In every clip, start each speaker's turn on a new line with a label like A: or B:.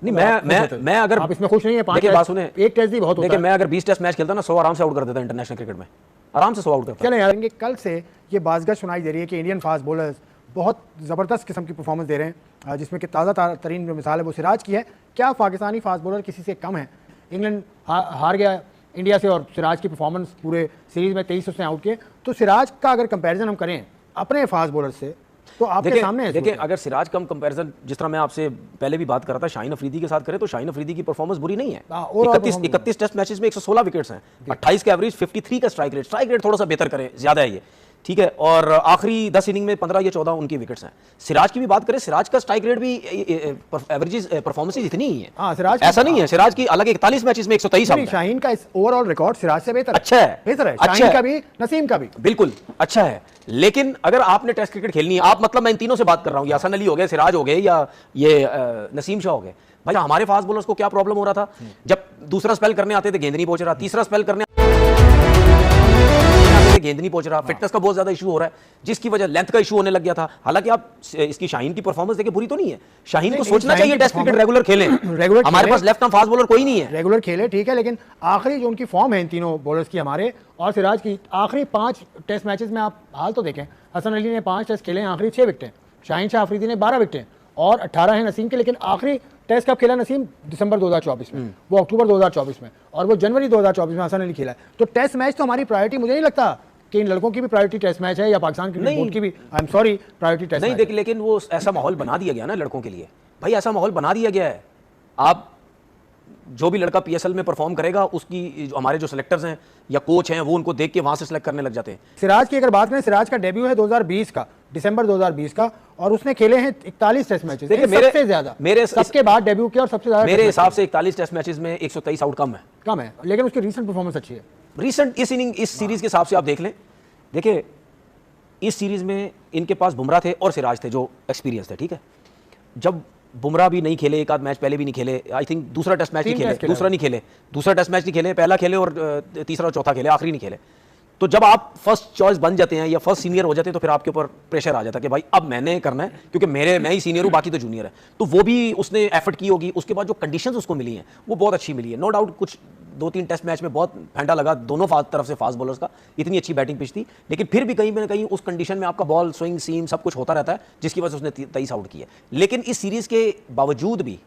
A: नहीं मैं अगर
B: आप इसमें खुश नहीं है,
A: देखिए बात सुने,
B: एक टेस्ट ही बहुत होता है।
A: देखिए मैं अगर 20 टेस्ट मैच खेलता ना 100 आराम से आउट कर देता इंटरनेशनल क्रिकेट में, आराम से 100 आउट करता।
B: चलें यार, कल से ये बाज़गश सुनाई दे रही है कि इंडियन फास्ट बॉलर्स बहुत ज़बरदस्त किस्म की परफॉर्मेंस दे रहे हैं, जिसमें कि ताज़ा तरीन जो मिसाल है वो सिराज की है। क्या पाकिस्तानी फास्ट बॉलर किसी से कम है? इंग्लैंड हार गया इंडिया से और सिराज की परफॉर्मेंस पूरे सीरीज़ में 23 उसने आउट किए। तो सिराज का अगर कंपैरिजन हम करें अपने फास्ट बॉलर से तो आपके सामने है।
A: देखिए अगर सिराज कम कंपैरिजन, जिस तरह मैं आपसे पहले भी बात कर रहा था शाहीन अफरीदी के साथ करें, तो शाहीन अफरीदी की परफॉर्मेंस बुरी नहीं है। 31 टेस्ट मैचेस में 116 विकेट्स हैं, 28 का एवरेज, 53 का स्ट्राइक रेट थोड़ा सा बेहतर करें, ज्यादा है ये, ठीक है। और आखिरी 10 इनिंग में 15 या 14 उनकी विकेट्स हैं। सिराज की भी बात करें, सिराज का स्ट्राइक रेट भी एवरेज परफॉर्मेंस इतनी ही है।
B: सिराज
A: ऐसा नहीं है, सिराज की अलग 41 मैचेस में 123 आउट है।
B: शाहीन का इस ओवरऑल रिकॉर्ड सिराज से बेहतर
A: अच्छा है,
B: बेहतर है, शाहीन का भी नसीम का भी बिल्कुल
A: अच्छा है। लेकिन अगर आपने टेस्ट क्रिकेट खेलनी है, आप मतलब मैं इन तीनों से बात कर रहा हूं, हसन अली हो गए, सिराज हो गए, या ये नसीम शाह हो गए, भाई हमारे फास्ट बॉलर्स को क्या प्रॉब्लम हो रहा था, जब दूसरा स्पेल करने आते थे गेंद नहीं पहुंच रहा, तीसरा स्पेल करने गेंद नहीं पहुंच रहा, फिटनेस का बहुत ज्यादा इशू हो रहा है, जिसकी वजह लेंथ का इशू होने लग गया था। हालांकि आप इसकी शाहीन की परफॉर्मेंस देखिए, बुरी तो नहीं है। शाहीन को सोचना चाहिए टेस्ट क्रिकेट रेगुलर खेलें, हमारे पास लेफ्ट आर्म फास्ट बॉलर कोई नहीं है।
B: रेगुलर खेले ठीक है, लेकिन आखिरी जो उनकी फॉर्म है इन तीनों बॉलर्स की, हमारे और सिराज की, आखिरी 5 टेस्ट मैचेस में आप हाल तो देखें, हसन अली ने 5 टेस्ट खेले, आखिरी 6 विकेटें, शाहीन शाह अफरीदी ने 12 विकेटें और 18 है नसीम के। लेकिन आखिरी टेस्ट कब खेला नसीम? दिसंबर 2024 में, वो अक्टूबर 2024 में, और वो जनवरी 2024 में हसन अली खेला है। तो टेस्ट मैच तो हमारी प्रायोरिटी, मुझे नहीं लगता कि इन लड़कों की भी प्रायोरिटी टेस्ट मैच है, या पाकिस्तान क्रिकेट बोर्ड की भी, I am sorry, priority test
A: नहीं। देखिए लेकिन वो ऐसा माहौल बना दिया गया ना लड़कों के लिए, भाई ऐसा माहौल बना दिया गया है। आप जो भी लड़का पीएसएल में परफॉर्म करेगा, उसकी हमारे जो सिलेक्टर्स हैं या कोच हैं, वो उनको देख के वहां से सिलेक्ट करने लग जाते हैं।
B: सिराज की अगर बात करें, सिराज का डेब्यू है 2020 का, दिसंबर 2020 का, और उसने खेले हैं 41 टेस्ट मैचेस। देखिए सबसे ज्यादा, मेरे सबके बाद डेब्यू किया और सबसे ज्यादा
A: मेरे हिसाब से 41 टेस्ट मैचेस में 123 आउट कम है,
B: लेकिन उसकी रीसेंट परफॉर्मेंस अच्छी है।
A: रीसेंट इस सीरीज के हिसाब से आप देख लें, देखिए इस सीरीज में इनके पास बुमराह थे और सिराज थे जो एक्सपीरियंस थे, ठीक है। जब बुमराह भी नहीं खेले, एक आध मैच पहले भी नहीं खेले, आई थिंक दूसरा टेस्ट मैच नहीं खेले, दूसरा टेस्ट मैच नहीं खेले, पहला खेले और तीसरा और चौथा खेले, आखिरी नहीं खेले। तो जब आप फर्स्ट चॉइस बन जाते हैं या फर्स्ट सीनियर हो जाते हैं, तो फिर आपके ऊपर प्रेशर आ जाता है कि भाई अब मैंने करना है, क्योंकि मैं ही सीनियर हूं, बाकी तो जूनियर है। तो वो भी उसने एफर्ट की होगी, उसके बाद जो कंडीशंस उसको मिली हैं वो बहुत अच्छी मिली है। नो डाउट कुछ 2-3 टेस्ट मैच में बहुत फैंडा लगा दोनों तरफ से फास्ट बॉलर्स का, इतनी अच्छी बैटिंग पिच थी, लेकिन फिर भी कहीं ना कहीं उस कंडीशन में आपका बॉल स्विंग सीम सब कुछ होता रहता है, जिसकी वजह से उसने 23 आउट किया। लेकिन इस सीरीज के बावजूद भी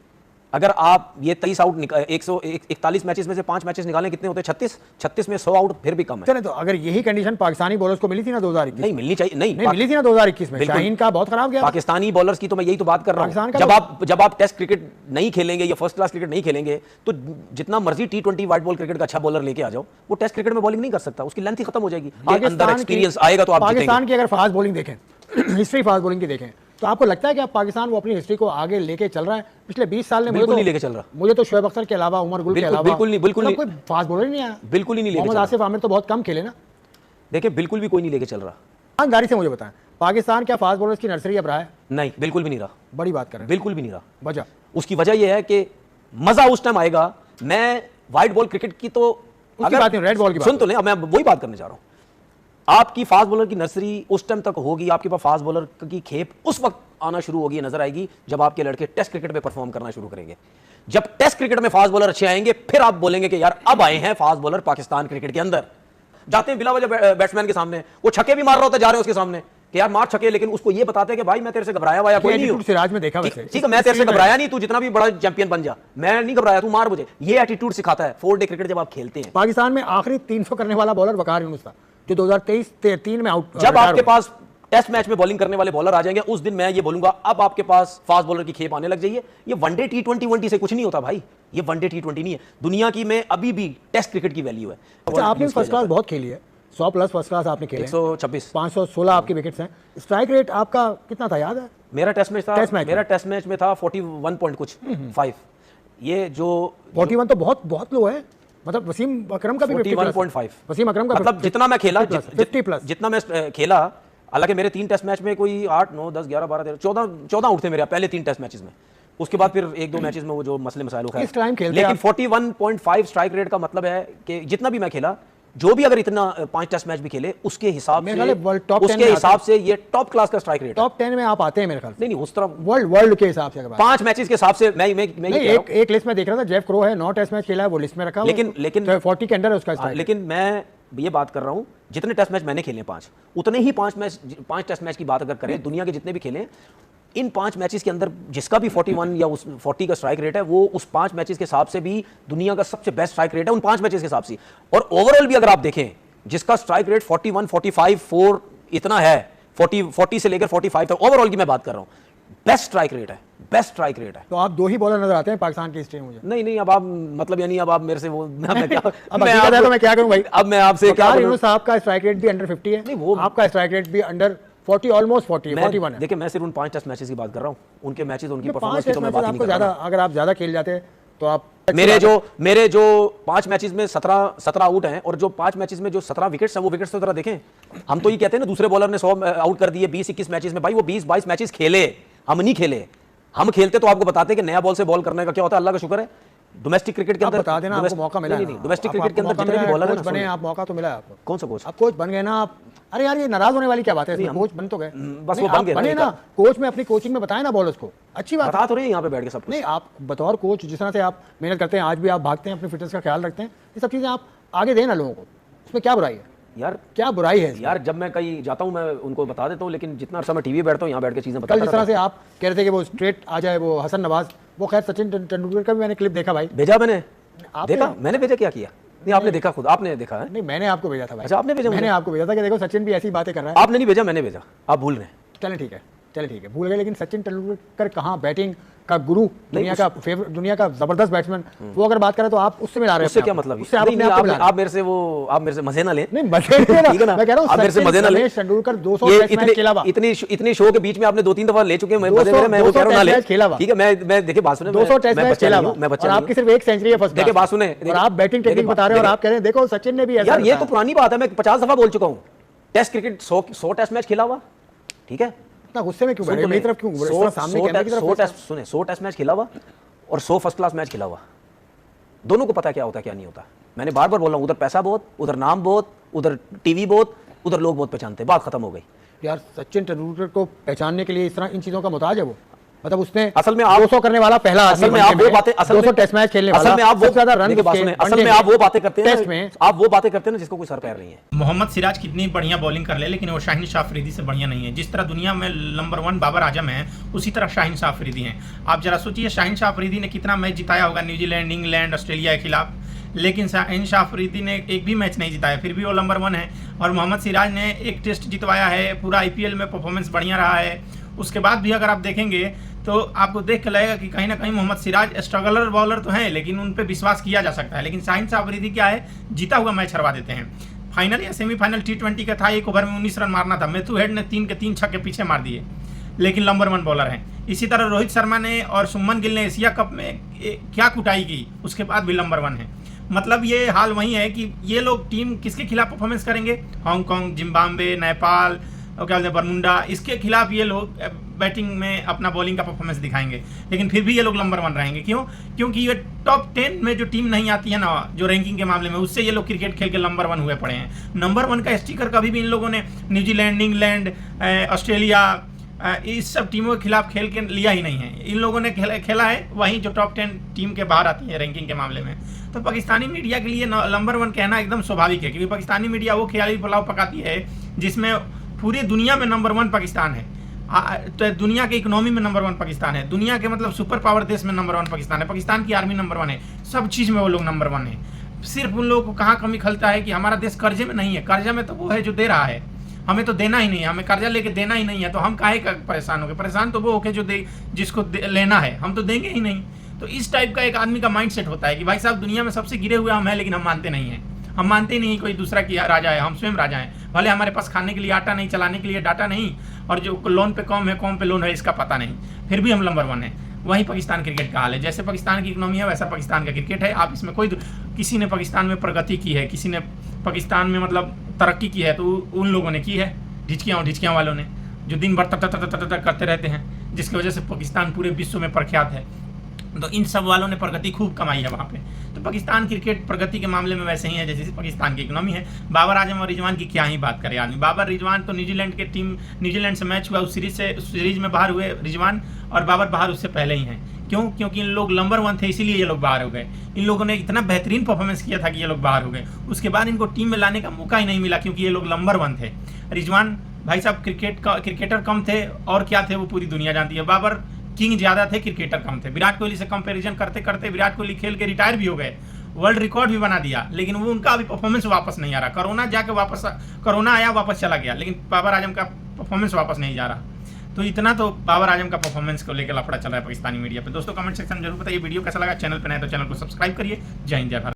A: अगर आप ये 23 आउट 141 मैचेस में से 5 मैचेस निकालें, कितने होते हैं? 36 में 100 आउट फिर भी कम है।
B: चले, तो अगर यही कंडीशन पाकिस्तानी बॉलर्स को मिली थी ना 2021,
A: नहीं मिलनी चाहिए, नहीं
B: मिली थी ना 2021 में, शाहीन का बहुत खराब गया।
A: पाकिस्तानी बॉलर्स की तो मैं यही तो बात कर रहा हूं। जब आप टेस्ट क्रिकेट नहीं खेलेंगे या फर्स्ट क्लास क्रिकेट नहीं खेलेंगे, तो जितना मर्जी T20 वाइट बॉल क्रिकेट का अच्छा बॉलर लेके आ जाओ, वो टेस्ट क्रिकेट में बॉलिंग नहीं कर सकता, उसकी लेंथ ही खत्म हो जाएगी। अंदर एक्सपीरियंस आएगा तो आप
B: पाकिस्तान की अगर फास्ट बॉलिंग देखें, हिस्ट्री फास्ट बॉलिंग की देखें, तो आपको लगता है कि आप पाकिस्तान वो अपनी हिस्ट्री को आगे लेके चल रहा है? पिछले 20 साल में
A: बिल्कुल नहीं लेके चल रहा।
B: मुझे तो शोएब अख्तर के अलावा, उमर गुल के अलावा
A: बिल्कुल नहीं
B: कोई फास्ट बॉलर ही नहीं आया,
A: बिल्कुल ही नहीं लेके।
B: मोहम्मद आसिफ आमिर तो बहुत कम खेले ना।
A: देखिए बिल्कुल भी कोई नहीं लेके चल रहा।
B: ईमानदारी से मुझे बताएं, पाकिस्तान क्या फास्ट बॉलर्स की नर्सरी अब रहा है?
A: नहीं, बिल्कुल भी नहीं रहा।
B: बड़ी बात कर रहे हैं,
A: बिल्कुल भी नहीं रहा।
B: वजह,
A: उसकी वजह यह है कि मजा उस टाइम आएगा। मैं व्हाइट बॉल क्रिकेट की तो
B: बात नहीं, रेड बॉल की
A: सुन तो ले, मैं वही बात करने जा रहा हूं। आपकी फास्ट बॉलर की नर्सरी उस टाइम तक होगी, आपके पास फास्ट बॉलर की खेप उस वक्त आना शुरू होगी, नजर आएगी, जब आपके लड़के टेस्ट क्रिकेट में परफॉर्म करना शुरू करेंगे। जब टेस्ट क्रिकेट में फास्ट बॉलर अच्छे आएंगे, फिर आप बोलेंगे कि यार अब आए हैं फास्ट बॉलर पाकिस्तान क्रिकेट के अंदर। जाते हैं बिला वजह बैट्समैन के सामने, वो छक्के भी मार रहा होता जा रहे हैं उसके सामने कि यार मार छक्के, लेकिन उसको ये बताते हैं कि भाई मैं तेरे से घबराया हुआ या कोई नहीं हूं।
B: सिराज में देखा वैसे,
A: ठीक है, मैं तेरे से घबराया नहीं, तू जितना भी बड़ा चैंपियन बन जा, मैं नहीं घबराया, तू मार मुझे। ये एटीट्यूड सिखाता है 4 डे क्रिकेट जब आप खेलते हैं।
B: पाकिस्तान में आखिरी 300 करने वाला बॉलर वकार यूनुस था, जो 2023-3 में आउट।
A: जब आपके पास टेस्ट मैच में बॉलिंग करने वाले बॉलर आ जाएंगे, उस दिन मैं ये बोलूंगा अब आपके पास फास्ट बॉलर की खेप आने लग जाइए। ये वनडे T20 से कुछ नहीं होता भाई, ये वनडे T20 नहीं है। दुनिया की में अभी भी टेस्ट क्रिकेट की वैल्यू है।
B: अच्छा, आपने फर्स्ट क्लास बहुत खेली है, 100 प्लस फर्स्ट क्लास आपने खेले,
A: 126,
B: 516 आपके विकेट्स हैं। स्ट्राइक रेट आपका कितना था याद है?
A: मेरा टेस्ट मैच में था 41 पॉइंट कुछ 5। ये जो
B: 41 तो बहुत लो है, मतलब वसीम अकरम का भी
A: 41.5,
B: वसीम अकरम का
A: मतलब जितना मैं खेला
B: 50 प्लस,
A: जितना मैं खेला। हालांकि मेरे 3 टेस्ट मैच में कोई 8, 9, 10, 11, 12, 13, 14 आउट थे मेरे पहले 3 टेस्ट मैचेस में। उसके बाद फिर 1-2 मैचेस में वो जो मसले मसाइल हो गए, लेकिन 41.5 स्ट्राइक रेट का मतलब है कि जितना भी मैं खेला जो भी अगर इतना 5 टेस्ट मैच भी खेले उसके हिसाब
B: मेरे ख्याल है वर्ल्ड
A: से
B: टॉप 10
A: उसके
B: में
A: हिसाब से ये टॉप क्लास का स्ट्राइक रेट है।
B: टॉप 10 में आप आते हैं मेरे ख्याल से।
A: नहीं उस तरह
B: वर्ल्ड के हिसाब से अगर बात
A: 5 मैचेस के हिसाब से मैं ये कह रहा हूं।
B: एक लिस्ट में देख रहा था, जेफ क्रो है 9 टेस्ट मैच खेला है, वो लिस्ट में रखा,
A: लेकिन
B: 40 के अंडर है उसका स्ट्राइक।
A: लेकिन मैं ये बात कर रहा हूं जितने टेस्ट मैच मैंने खेले 5 उतने ही 5 टेस्ट मैच की बात अगर करें दुनिया के जितने भी खेले इन 5 मैचेस के अंदर जिसका भी 41 या उस 40 का स्ट्राइक रेट है वो उस 5 मैचेस के हिसाब से भी दुनिया का सबसे बेस्ट स्ट्राइक रेट है उन 5 मैचेस के हिसाब से। और ओवरऑल भी अगर आप देखें जिसका स्ट्राइक रेट 41, 45, 4 इतना है, 40 से लेकर 45 तक ओवरऑल की मैं बात कर रहा हूं, बेस्ट स्ट्राइक रेट है, बेस्ट स्ट्राइक रेट है।
B: तो आप 2 ही बॉलर नजर आते हैं पाकिस्तान की हिस्ट्री में मुझे।
A: नहीं अब आप मतलब यानी अब आप मेरे से वो मैं क्या
B: अब हकीकत है तो मैं क्या करूं भाई।
A: अब मैं आपसे क्या
B: बोलूं, साहब का स्ट्राइक रेट भी अंडर 50 है,
A: नहीं वो
B: आपका स्ट्राइक रेट भी अंडर 40, ऑलमोस्ट 40, 41 है।
A: देखिए मैं सिर्फ उन 5 टेस्ट मैचेस की बात कर रहा हूं, उनके मैचेस उनकी
B: 5
A: परफॉर्मेंस की
B: टेस्ट
A: तो मैं
B: मैचेस
A: बात ही नहीं
B: आपको
A: कर
B: ज्यादा,
A: रहा।
B: अगर आप ज्यादा खेल जाते तो आप
A: मेरे जो 5 मैचेस में 17 आउट हैं और जो 5 मैचेस में जो 17 विकेट्स हैं वो विकेट्स तो जरा देखें। हम तो ये कहते हैं ना दूसरे बॉलर ने 100 आउट कर दिए 20-21 मैचेस में, भाई वो 20-22 मैचेस खेले, हम नहीं खेले। हम खेलते तो आपको बताते कि नया बॉल से बॉल करने का क्या होता है, अल्लाह का शुक्र है डोमेस्टिक क्रिकेट के अंदर
B: बता देना आपको मौका मिला है।
A: नहीं डोमेस्टिक क्रिकेट के अंदर जितने भी बॉलर हैं
B: बने, आप मौका तो मिला है आपको।
A: कौन सा कोच?
B: आप कोच बन गए ना आप। अरे यार ये नाराज होने वाली क्या बात है, इसमें कोच बन तो गए,
A: बस वो बन गए
B: बने ना कोच में, अपनी कोचिंग में बताए ना बॉलर्स को, अच्छी बात
A: बता तो रहे हैं यहाँ पे बैठ के सब कुछ।
B: नहीं आप बतौर कोच जिस तरह से आप मेहनत करते हैं, आज भी आप भागते हैं, अपनी फिटनेस का ख्याल रखते हैं, ये सब चीजें आप आगे दें ना लोगों को, इसमें क्या बुराई है
A: यार?
B: क्या बुराई है
A: यार जब मैं कहीं जाता हूँ मैं उनको बता देता हूँ, लेकिन जितना अर्सा मैं टीवी बैठता हूँ यहाँ बैठ के चीजें बताता
B: कल जिस तरह से आप कह रहे थे कि वो स्ट्रेट आ जाए वो हसन नवाज, वो खैर सचिन तेंदुलकर का भी मैंने क्लिप देखा भाई।
A: भेजा मैंने,
B: आपने-
A: देखा मैंने भेजा, क्या किया? नहीं आपने देखा, खुद आपने देखा है?
B: नहीं मैंने आपको भेजा था भाई।
A: अच्छा आपने भेजा?
B: मैंने आपको भेजा था कि देखो सचिन भी ऐसी बातें कर रहा है।
A: आपने नहीं भेजा, मैंने भेजा, आप भूल रहे हैं।
B: चलें ठीक है, चलिए ठीक है, भूल गए, लेकिन सचिन तेंदुलकर कहाँ बैटिंग का गुरु, दुनिया का फेवरेट, दुनिया का जबरदस्त बैट्समैन, वो अगर बात करें तो आप उससे मिला रहे हैं।
A: उससे क्या मतलब?
B: उससे आप अपने आप को मिला रहे हैं।
A: आप मेरे से वो आप मेरे से मजे ना लें।
B: नहीं मजे नहीं ना,
A: ठीक है ना?
B: मैं कह रहा हूं
A: आप मेरे से मजे ना लें।
B: रमेश तेंदुलकर 200
A: ये
B: टेस्ट मैच खेला हुआ,
A: इतनी शो के बीच में आपने 2-3 दफा ले चुके हैं, मैं मजे मेरे, मैं वो
B: 200
A: कह रहा हूं ना ले।
B: टेस्ट मैच खेला हुआ।
A: ठीक है मैं देखिए बात सुने,
B: 200 टेस्ट
A: मैं
B: मैच
A: बच्चा
B: खेला
A: नहीं
B: हुआ,
A: हूं, मैं
B: और
A: बच्चा नहीं
B: आपकी
A: हूं।
B: सिर्फ एक सेंचुरी है फर्स्ट
A: देखिए बात सुने,
B: और आप बैटिंग टेक्निक बता रहे हो, और आप कह रहे हैं देखो सचिन ने भी ऐसा
A: यार ये तो
B: बताया।
A: पुरानी बात है, मैं 50 दफा बोल चुका हूं। टेस्ट क्रिकेट 100 टेस्ट मैच खेला हुआ, ठीक है?
B: इतना गुस्से में क्यों बैठे, मेरी तरफ क्यों, इस तरह सामने कैमरे की तरफ
A: 100 टेस्ट मैच खेला हुआ और 100 फर्स्ट क्लास मैच खेला हुआ। दोनों को पता क्या होता है क्या नहीं होता। मैंने बार बार बोल रहा हूं, उधर पैसा बहुत, उधर नाम बहुत, उधर टीवी बहुत, उधर लोग बहुत पहचानते हैं, बात खत्म हो गई।
B: यार सचिन तेंदुलकर को पहचानने के लिए इस तरह इन चीजों का मोहताज है वो, मतलब उसने
A: असल में आप
B: 200 करने वाला पहला आदमी
A: असल में आप वो बातें
B: 200 टेस्ट मैच खेलने वाला,
A: असल में आप वो
B: सबसे ज्यादा रन
A: देखिए बात सुने, असल में आप वो बातें करते हैं
B: टेस्ट में,
A: आप वो बातें करते हैं ना जिसको कोई सर पैर नहीं है।
C: मोहम्मद सिराज कितनी बढ़िया बॉलिंग कर ले, लेकिन वो शाहीन शाह अफरीदी से बढ़िया नहीं है। जिस तरह दुनिया में नंबर 1 बाबर आजम है, उसी तरह शाहीन शाह अफरीदी हैं। आप जरा सोचिए शाहीन शाह अफरीदी ने कितना मैच जिताया होगा न्यूजीलैंड, इंग्लैंड, ऑस्ट्रेलिया के खिलाफ, लेकिन शाहीन शाह अफरीदी ने एक भी मैच नहीं जिताया, फिर भी वो नंबर 1 है। और मोहम्मद सिराज ने एक टेस्ट जितवाया है, पूरा IPL में परफॉर्मेंस बढ़िया रहा है। उसके बाद भी अगर आप देखेंगे तो आपको देख के लगेगा कि कहीं ना कहीं मोहम्मद सिराज स्ट्रगलर बॉलर तो हैं, लेकिन उन पे विश्वास किया जा सकता है। लेकिन शाहीन शाह अफरीदी क्या है, जीता हुआ मैच हरवा देते हैं। फाइनल या सेमीफाइनल T20 का था, 1 ओवर में 19 रन मारना था, मैथ्यू हेड ने 3 के 3 छक्के पीछे मार दिए, लेकिन नंबर 1 बॉलर हैं। इसी तरह रोहित शर्मा ने और सुमन गिल ने एशिया कप में क्या कुटाई की, उसके बाद भी नंबर 1 है। मतलब ये हाल वही है कि ये लोग टीम किसके खिलाफ परफॉर्मेंस करेंगे, हांगकांग, जिम्बाब्वे, नेपाल और क्या बोलते हैं बरमुंडा, इसके खिलाफ ये लोग बैटिंग में अपना बॉलिंग का परफॉर्मेंस दिखाएंगे, लेकिन फिर भी ये लोग नंबर 1 रहेंगे। क्यों? क्योंकि ये टॉप 10 में जो टीम नहीं आती है ना, जो रैंकिंग के मामले में, उससे ये लोग क्रिकेट खेल के नंबर 1 हुए पड़े हैं। नंबर 1 का स्टिकर कभी भी इन लोगों ने न्यूजीलैंड, इंग्लैंड, ऑस्ट्रेलिया, इस सब टीमों के खिलाफ खेल के लिया ही नहीं है। इन लोगों ने खेला है वहीं जो टॉप 10 टीम के बाहर आती है रैंकिंग के मामले में। तो पाकिस्तानी मीडिया के लिए नंबर 1 कहना एकदम स्वाभाविक है, क्योंकि पाकिस्तानी मीडिया वो ख्याली पुलाव पकाती है जिसमें पूरी दुनिया में नंबर 1 पाकिस्तान है। तो दुनिया के इकोनॉमी में नंबर 1 पाकिस्तान है, दुनिया के मतलब सुपर पावर देश में नंबर 1 पाकिस्तान है, पाकिस्तान की आर्मी नंबर 1 है, सब चीज़ में वो लोग नंबर 1 है। सिर्फ उन लोगों को कहाँ कमी खलता है कि हमारा देश कर्जे में नहीं है। कर्जा में तो वो है जो दे रहा है, हमें तो देना ही नहीं है, हमें कर्जा लेके देना ही नहीं है, तो हम काहे का परेशान हो गए। परेशान तो वो होके जो जिसको लेना है, हम तो देंगे ही नहीं। तो इस टाइप का एक आदमी का माइंड सेट होता है कि भाई साहब दुनिया में सबसे गिरे हुए हम हैं, लेकिन हम मानते नहीं हैं। हम मानते ही नहीं कोई दूसरा की राजा है, हम स्वयं राजा हैं। भले हमारे पास खाने के लिए आटा नहीं, चलाने के लिए डाटा नहीं, और जो लोन पे कम है, कम पे लोन है, इसका पता नहीं, फिर भी हम नंबर 1 है। वही पाकिस्तान क्रिकेट का हाल है। जैसे पाकिस्तान की इकोनॉमी है, वैसा पाकिस्तान का क्रिकेट है। आप इसमें किसी ने पाकिस्तान में प्रगति की है, किसी ने पाकिस्तान में मतलब तरक्की की है, तो उन लोगों ने की है, ढिचकियाँ वालों ने, जो दिन भर तक करते रहते हैं, जिसकी वजह से पाकिस्तान पूरे विश्व में प्रख्यात है। तो इन सब वालों ने प्रगति खूब कमाई है वहाँ पे। तो तो पाकिस्तान क्रिकेट प्रगति के मामले में वैसे ही है जैसे पाकिस्तान की इकोनॉमी है। बाबर आजम और रिजवान की क्या ही बात करें आदमी। बाबर रिजवान तो न्यूजीलैंड से मैच हुआ, उस सीरीज में बाहर हुए रिजवान, और बाबर बाहर उससे पहले ही हैं। क्यों? क्योंकि इन लोग नंबर 1 थे, इसीलिए ये लोग बाहर हो गए। इन लोगों ने इतना बेहतरीन परफॉर्मेंस किया था कि ये लोग बाहर हो गए। उसके बाद इनको टीम में लाने का मौका ही नहीं मिला क्योंकि ये लोग नंबर 1 थे। रिजवान भाई साहब क्रिकेटर कम थे, और क्या थे वो पूरी दुनिया जानती है। बाबर किंग ज्यादा थे, क्रिकेटर कम थे। विराट कोहली से कंपैरिजन करते करते विराट कोहली खेल के रिटायर भी हो गए, वर्ल्ड रिकॉर्ड भी बना दिया, लेकिन वो उनका अभी परफॉर्मेंस वापस नहीं आ रहा। कोरोना आया वापस चला गया, लेकिन बाबर आजम का परफॉर्मेंस वापस नहीं जा रहा। तो इतना तो बाबर आजम का परफॉर्मेंस को लेकर लफड़ा चल रहा है पाकिस्तानी मीडिया पे। दोस्तों कमेंट सेक्शन में जरूर बताइए वीडियो कैसा लगा। चैनल पे नए तो चैनल को सब्सक्राइब करिए। जय हिंद जय भारत।